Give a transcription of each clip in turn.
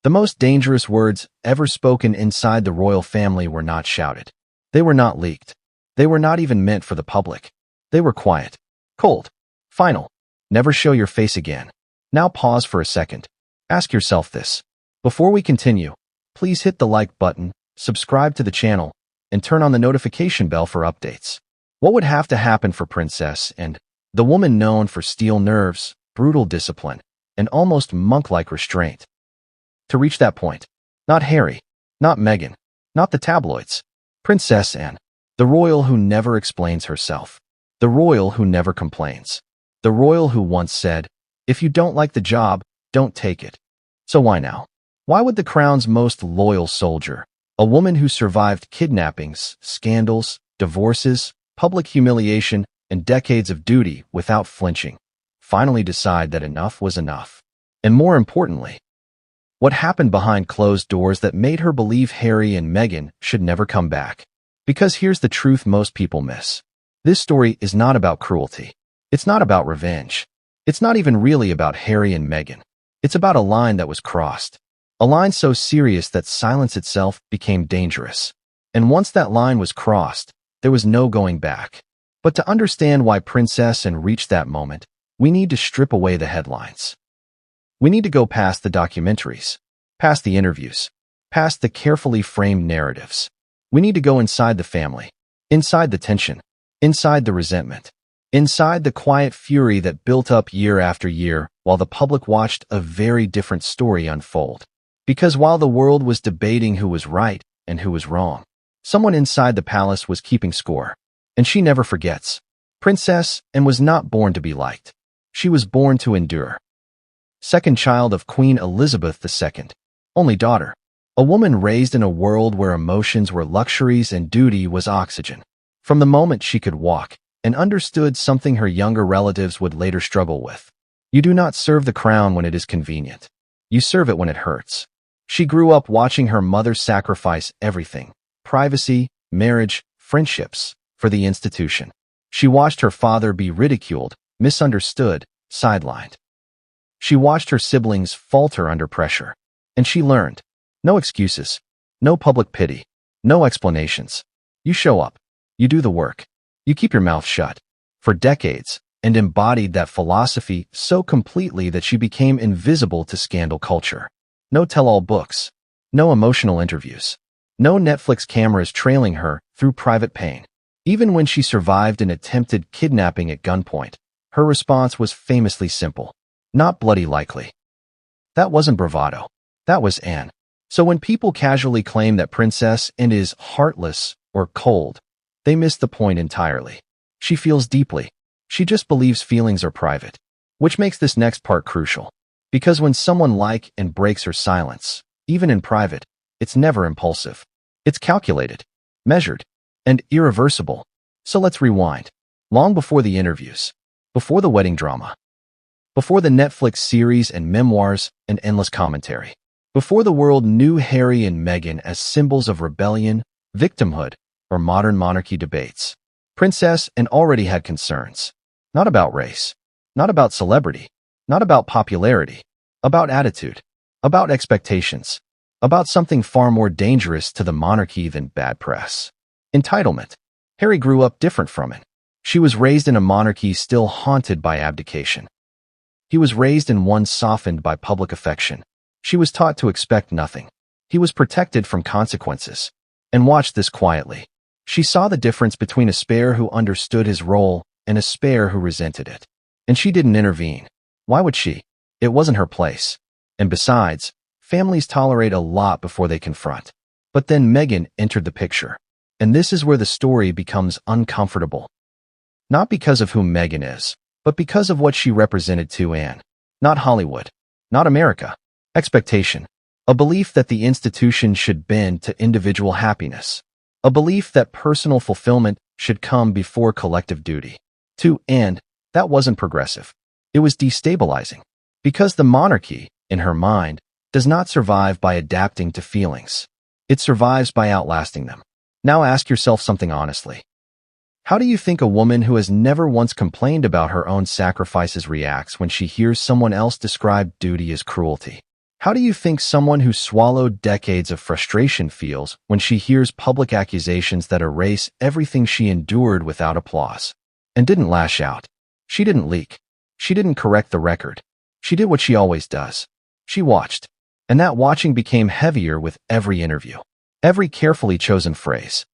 The most dangerous words ever spoken inside the royal family were not shouted. They were not leaked. They were not even meant for the public. They were quiet, cold, final. Never show your face again. Now pause for a second. Ask yourself this. Before we continue, please hit the like button, subscribe to the channel, and turn on the notification bell for updates. What would have to happen for Princess and the woman known for steel nerves, brutal discipline, and almost monk-like restraint to reach that point? Not Harry, not Meghan, not the tabloids. Princess Anne, the royal who never explains herself, the royal who never complains, the royal who once said, "If you don't like the job, don't take it." So why now? Why would the crown's most loyal soldier, a woman who survived kidnappings, scandals, divorces, public humiliation, and decades of duty without flinching, finally decide that enough was enough? And more importantly, what happened behind closed doors that made her believe Harry and Meghan should never come back? Because here's the truth most people miss. This story is not about cruelty. It's not about revenge. It's not even really about Harry and Meghan. It's about a line that was crossed. A line so serious that silence itself became dangerous. And once that line was crossed, there was no going back. But to understand why Princess Anne reached that moment, we need to strip away the headlines. We need to go past the documentaries, past the interviews, past the carefully framed narratives. We need to go inside the family, inside the tension, inside the resentment, inside the quiet fury that built up year after year while the public watched a very different story unfold. Because while the world was debating who was right and who was wrong, someone inside the palace was keeping score. And she never forgets. Princess Anne was not born to be liked. She was born to endure. Second child of Queen Elizabeth II, only daughter. A woman raised in a world where emotions were luxuries and duty was oxygen. From the moment she could walk, and understood something her younger relatives would later struggle with. You do not serve the crown when it is convenient. You serve it when it hurts. She grew up watching her mother sacrifice everything, privacy, marriage, friendships, for the institution. She watched her father be ridiculed, misunderstood, sidelined. She watched her siblings falter under pressure. And she learned. No excuses. No public pity. No explanations. You show up. You do the work. You keep your mouth shut. For decades, and embodied that philosophy so completely that she became invisible to scandal culture. No tell-all books. No emotional interviews. No Netflix cameras trailing her through private pain. Even when she survived an attempted kidnapping at gunpoint, her response was famously simple. Not bloody likely. That wasn't bravado. That was Anne. So when people casually claim that Princess Anne is heartless or cold, they miss the point entirely. She feels deeply. She just believes feelings are private. Which makes this next part crucial. Because when someone like Anne breaks her silence, even in private, it's never impulsive. It's calculated, measured, and irreversible. So let's rewind. Long before the interviews, before the wedding drama, before the Netflix series and memoirs and endless commentary, before the world knew Harry and Meghan as symbols of rebellion, victimhood, or modern monarchy debates, Princess Anne already had concerns. Not about race, not about celebrity, not about popularity, about attitude, about expectations, about something far more dangerous to the monarchy than bad press. Entitlement. Harry grew up different from it. She was raised in a monarchy still haunted by abdication. He was raised in one softened by public affection. She was taught to expect nothing. He was protected from consequences. And watched this quietly. She saw the difference between a spare who understood his role and a spare who resented it. And she didn't intervene. Why would she? It wasn't her place. And besides, families tolerate a lot before they confront. But then Meghan entered the picture. And this is where the story becomes uncomfortable. Not because of who Meghan is, but because of what she represented to Anne. Not Hollywood. Not America. Expectation. A belief that the institution should bend to individual happiness. A belief that personal fulfillment should come before collective duty. To Anne, that wasn't progressive. It was destabilizing. Because the monarchy, in her mind, does not survive by adapting to feelings. It survives by outlasting them. Now ask yourself something honestly. How do you think a woman who has never once complained about her own sacrifices reacts when she hears someone else describe duty as cruelty? How do you think someone who swallowed decades of frustration feels when she hears public accusations that erase everything she endured without applause? And didn't lash out. She didn't leak. She didn't correct the record. She did what she always does. She watched. And that watching became heavier with every interview, every carefully chosen phrase,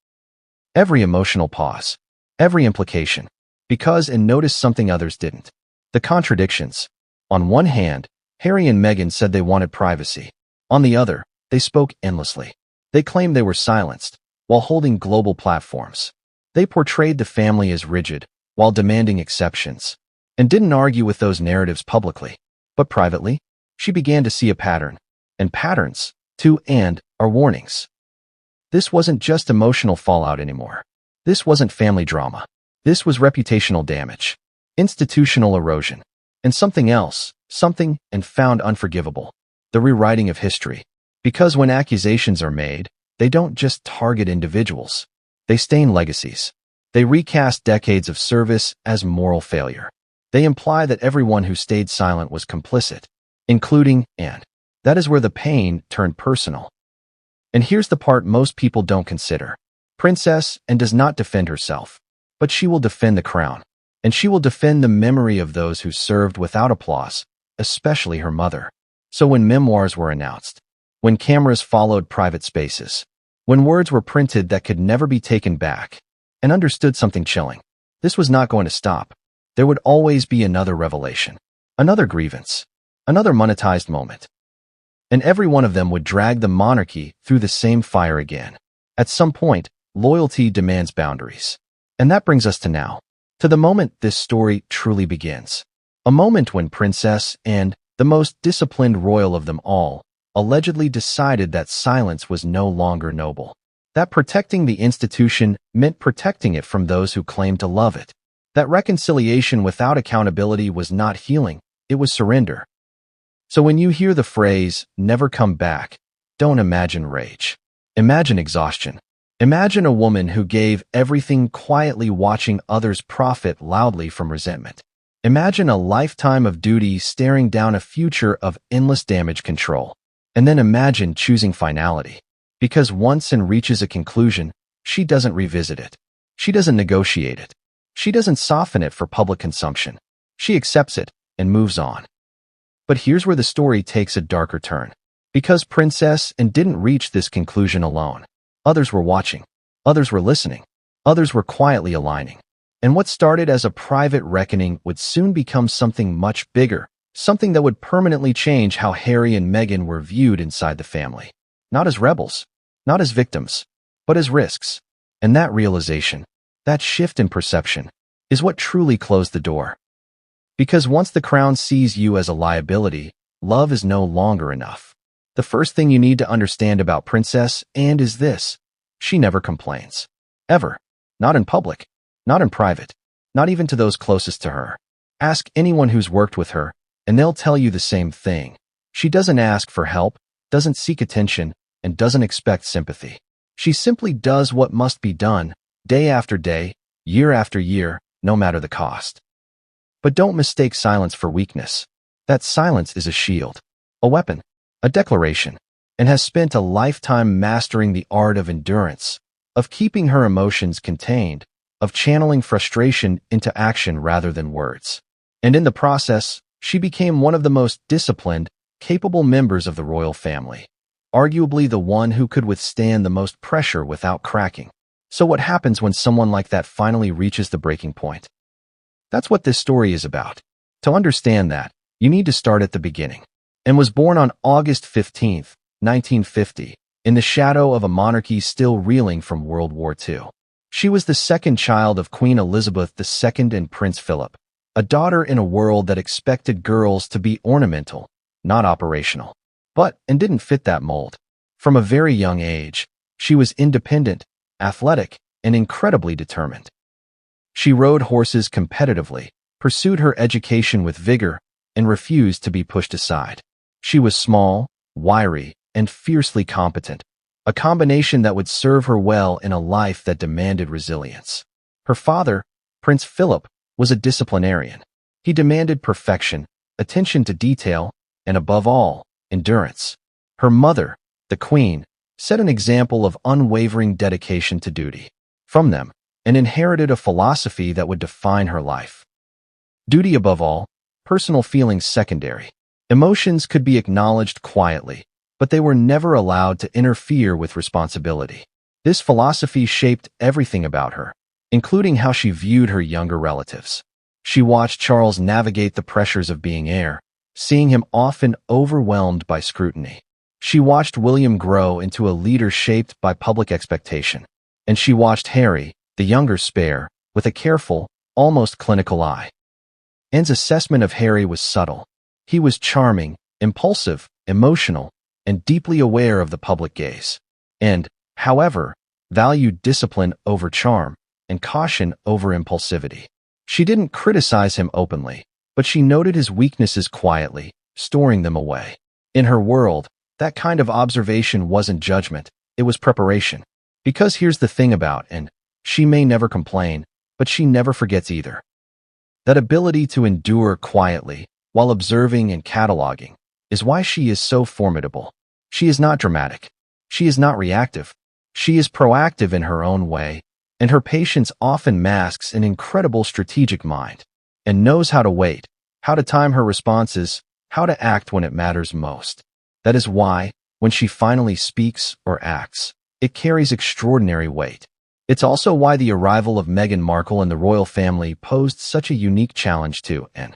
every emotional pause, every implication, because and noticed something others didn't. The contradictions. On one hand, Harry and Meghan said they wanted privacy. On the other, they spoke endlessly. They claimed they were silenced, while holding global platforms. They portrayed the family as rigid, while demanding exceptions, and didn't argue with those narratives publicly. But privately, she began to see a pattern. And patterns, too, are warnings. This wasn't just emotional fallout anymore. This wasn't family drama. This was reputational damage, institutional erosion, and something else, and found unforgivable. The rewriting of history. Because when accusations are made, they don't just target individuals. They stain legacies. They recast decades of service as moral failure. They imply that everyone who stayed silent was complicit, including Anne. That is where the pain turned personal. And here's the part most people don't consider. Princess Anne does not defend herself, but she will defend the crown. And she will defend the memory of those who served without applause, especially her mother. So when memoirs were announced, when cameras followed private spaces, when words were printed that could never be taken back, and understood something chilling, this was not going to stop. There would always be another revelation, another grievance, another monetized moment. And every one of them would drag the monarchy through the same fire again. At some point, loyalty demands boundaries. And that brings us to now, to the moment this story truly begins. A moment when Princess Anne, the most disciplined royal of them all, allegedly decided that silence was no longer noble. That protecting the institution meant protecting it from those who claimed to love it. That reconciliation without accountability was not healing, it was surrender. So when you hear the phrase, never come back, don't imagine rage. Imagine exhaustion. Imagine a woman who gave everything quietly watching others profit loudly from resentment. Imagine a lifetime of duty staring down a future of endless damage control. And then imagine choosing finality. Because once Anne reaches a conclusion, she doesn't revisit it. She doesn't negotiate it. She doesn't soften it for public consumption. She accepts it and moves on. But here's where the story takes a darker turn. Because Princess Anne didn't reach this conclusion alone. Others were watching. Others were listening. Others were quietly aligning. And what started as a private reckoning would soon become something much bigger, something that would permanently change how Harry and Meghan were viewed inside the family. Not as rebels, not as victims, but as risks. And that realization, that shift in perception, is what truly closed the door. Because once the crown sees you as a liability, love is no longer enough. The first thing you need to understand about Princess Anne is this: she never complains. Ever. Not in public. Not in private. Not even to those closest to her. Ask anyone who's worked with her, and they'll tell you the same thing. She doesn't ask for help, doesn't seek attention, and doesn't expect sympathy. She simply does what must be done, day after day, year after year, no matter the cost. But don't mistake silence for weakness. That silence is a shield, a weapon, a declaration, and has spent a lifetime mastering the art of endurance, of keeping her emotions contained, of channeling frustration into action rather than words. And in the process, she became one of the most disciplined, capable members of the royal family, arguably the one who could withstand the most pressure without cracking. So what happens when someone like that finally reaches the breaking point? That's what this story is about. To understand that, you need to start at the beginning. Anne was born on August 15, 1950, in the shadow of a monarchy still reeling from World War II. She was the second child of Queen Elizabeth II and Prince Philip, a daughter in a world that expected girls to be ornamental, not operational. But Anne didn't fit that mold. From a very young age, she was independent, athletic, and incredibly determined. She rode horses competitively, pursued her education with vigor, and refused to be pushed aside. She was small, wiry, and fiercely competent, a combination that would serve her well in a life that demanded resilience. Her father, Prince Philip, was a disciplinarian. He demanded perfection, attention to detail, and above all, endurance. Her mother, the Queen, set an example of unwavering dedication to duty. From them, and inherited a philosophy that would define her life. Duty above all, personal feelings secondary. Emotions could be acknowledged quietly, but they were never allowed to interfere with responsibility. This philosophy shaped everything about her, including how she viewed her younger relatives. She watched Charles navigate the pressures of being heir, seeing him often overwhelmed by scrutiny. She watched William grow into a leader shaped by public expectation. And she watched Harry, the younger spare, with a careful, almost clinical eye. Anne's assessment of Harry was subtle. He was charming, impulsive, emotional, and deeply aware of the public gaze. And, however, valued discipline over charm and caution over impulsivity. She didn't criticize him openly, but she noted his weaknesses quietly, storing them away. In her world, that kind of observation wasn't judgment, it was preparation. Because here's the thing about Anne, she may never complain, but she never forgets either. That ability to endure quietly, while observing and cataloging, is why she is so formidable. She is not dramatic. She is not reactive. She is proactive in her own way, and her patience often masks an incredible strategic mind, and knows how to wait, how to time her responses, how to act when it matters most. That is why, when she finally speaks or acts, it carries extraordinary weight. It's also why the arrival of Meghan Markle and the royal family posed such a unique challenge to Anne.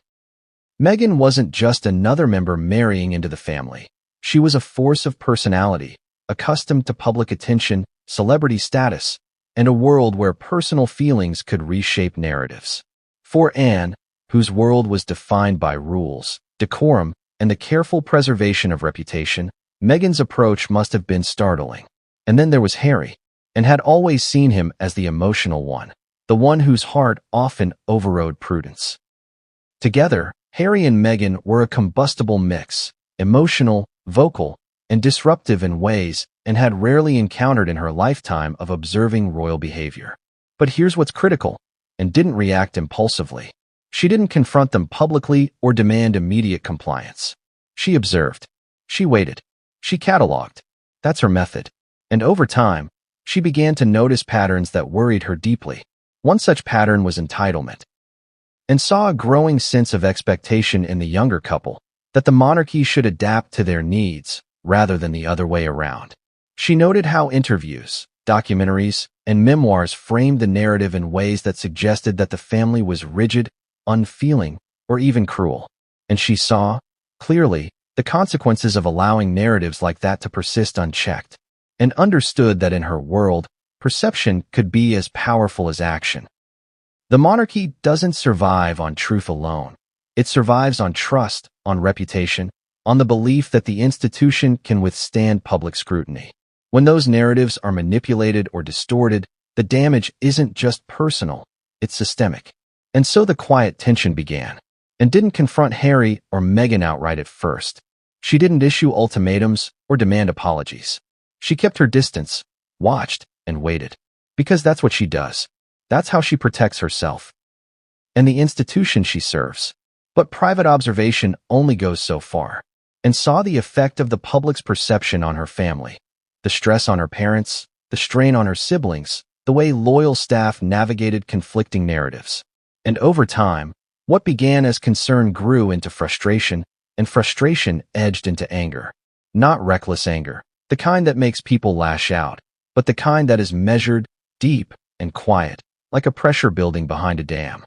Meghan wasn't just another member marrying into the family. She was a force of personality, accustomed to public attention, celebrity status, and a world where personal feelings could reshape narratives. For Anne, whose world was defined by rules, decorum, and the careful preservation of reputation, Meghan's approach must have been startling. And then there was Harry, and had always seen him as the emotional one, the one whose heart often overrode prudence. Together, Harry and Meghan were a combustible mix, emotional, vocal, and disruptive in ways Anne had rarely encountered in her lifetime of observing royal behavior. But here's what's critical: Anne didn't react impulsively. She didn't confront them publicly or demand immediate compliance. She observed. She waited. She cataloged. That's her method. And over time, she began to notice patterns that worried her deeply. One such pattern was entitlement. And saw a growing sense of expectation in the younger couple, that the monarchy should adapt to their needs, rather than the other way around. She noted how interviews, documentaries, and memoirs framed the narrative in ways that suggested that the family was rigid, unfeeling, or even cruel. And she saw, clearly, the consequences of allowing narratives like that to persist unchecked, and understood that in her world, perception could be as powerful as action. The monarchy doesn't survive on truth alone. It survives on trust, on reputation, on the belief that the institution can withstand public scrutiny. When those narratives are manipulated or distorted, the damage isn't just personal, it's systemic. And so the quiet tension began. And didn't confront Harry or Meghan outright at first. She didn't issue ultimatums or demand apologies. She kept her distance, watched, and waited. Because that's what she does. That's how she protects herself and the institution she serves. But private observation only goes so far, and saw the effect of the public's perception on her family, the stress on her parents, the strain on her siblings, the way loyal staff navigated conflicting narratives. And over time, what began as concern grew into frustration, and frustration edged into anger. Not reckless anger, the kind that makes people lash out, but the kind that is measured, deep, and quiet, like a pressure building behind a dam.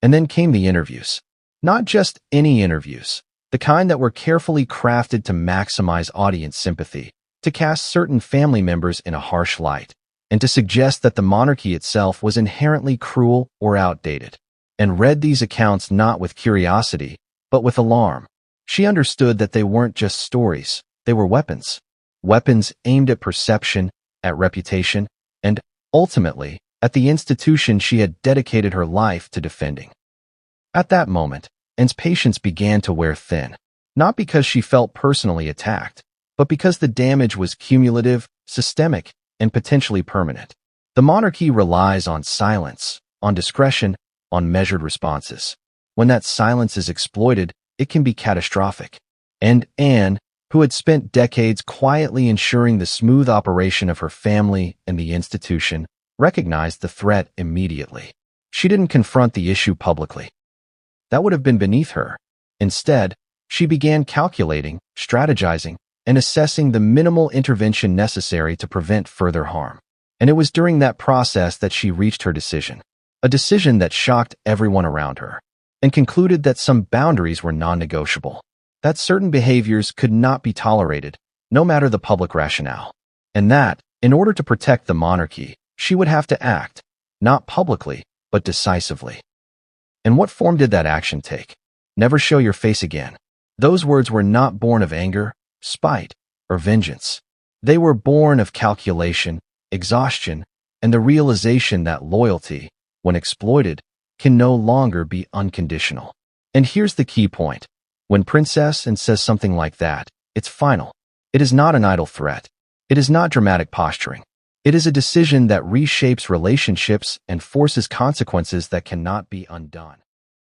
And then came the interviews. Not just any interviews, the kind that were carefully crafted to maximize audience sympathy, to cast certain family members in a harsh light, and to suggest that the monarchy itself was inherently cruel or outdated. And read these accounts not with curiosity, but with alarm. She understood that they weren't just stories, they were weapons. Weapons aimed at perception, at reputation, and, ultimately, at the institution she had dedicated her life to defending. At that moment, Anne's patience began to wear thin, not because she felt personally attacked, but because the damage was cumulative, systemic, and potentially permanent. The monarchy relies on silence, on discretion, on measured responses. When that silence is exploited, it can be catastrophic. And Anne, who had spent decades quietly ensuring the smooth operation of her family and the institution, recognized the threat immediately. She didn't confront the issue publicly. That would have been beneath her. Instead, she began calculating, strategizing, and assessing the minimal intervention necessary to prevent further harm. And it was during that process that she reached her decision. A decision that shocked everyone around her, and concluded that some boundaries were non-negotiable, that certain behaviors could not be tolerated, no matter the public rationale, and that, in order to protect the monarchy, she would have to act, not publicly, but decisively. And what form did that action take? Never show your face again. Those words were not born of anger, spite, or vengeance. They were born of calculation, exhaustion, and the realization that loyalty, when exploited, can no longer be unconditional. And here's the key point. When Princess Anne says something like that, it's final. It is not an idle threat. It is not dramatic posturing. It is a decision that reshapes relationships and forces consequences that cannot be undone.